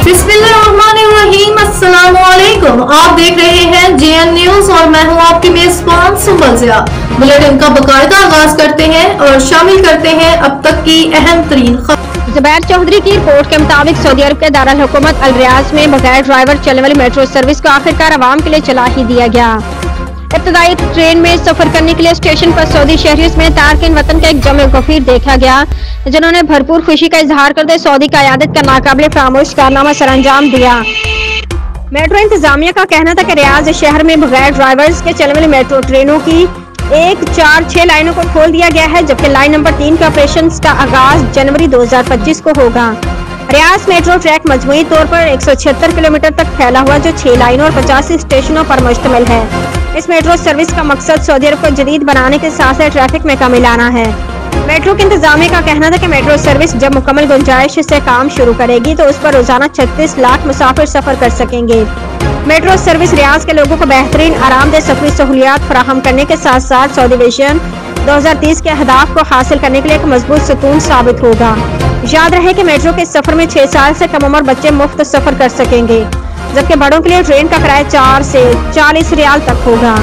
बिस्मिल्लाहिर्रहमानिर्रहीम, अस्सलामुअलैकुम। आप देख रहे हैं JN न्यूज और मैं हूं आपकी मेजबान सुंबल ज़िया। बुलेटिन का बाकायदा आगाज करते हैं और शामिल करते हैं अब तक की अहम तरीन खबर। जुबैर चौधरी की रिपोर्ट के मुताबिक सऊदी अरब के दारुल हुकूमत अल रियाज में बगैर ड्राइवर चलने वाली मेट्रो सर्विस को आखिरकार आवाम के लिए चला ही दिया गया। इब्तदाई ट्रेन में सफर करने के लिए स्टेशन पर सऊदी शहरियों में तारकिन वतन का एक जमे गफीर देखा गया, जिन्होंने भरपूर खुशी का इजहार करते सऊदी क़यादत का नाकाबिले फरामोश कारनामा सरअंजाम दिया। मेट्रो इंतजामिया का कहना था कि रियाज शहर में बगैर ड्राइवर्स के चलने वाली मेट्रो ट्रेनों की 1, 4, 6 लाइनों को खोल दिया गया है, जबकि लाइन नंबर 3 के ऑपरेशन का आगाज जनवरी 2025 को होगा। रियाज मेट्रो ट्रैक मजमूई तौर पर 176 किलोमीटर तक फैला हुआ, जो 6 लाइनों और 85 स्टेशनों पर मुश्तमिल है। इस मेट्रो सर्विस का मकसद सऊदी अरब को जदीद बनाने के साथ साथ ट्रैफिक में कमी लाना है। मेट्रो के इंतजामिया का कहना था कि मेट्रो सर्विस जब मुकम्मल गुंजाइश से काम शुरू करेगी तो उस पर रोजाना 36 लाख मुसाफिर सफर कर सकेंगे। मेट्रो सर्विस रियाज के लोगों को बेहतरीन आरामदेह सफरी सहूलियात फराहम करने के साथ साथ सऊदी विजन 2030 के अहदाफ को हासिल करने के लिए एक मजबूत सतून साबित होगा। याद रहे कि मेट्रो के सफर में 6 साल से कम उम्र बच्चे मुफ्त सफर कर सकेंगे, जबकि बड़ों के लिए ट्रेन का किराया 4 से 40 रियाल तक होगा।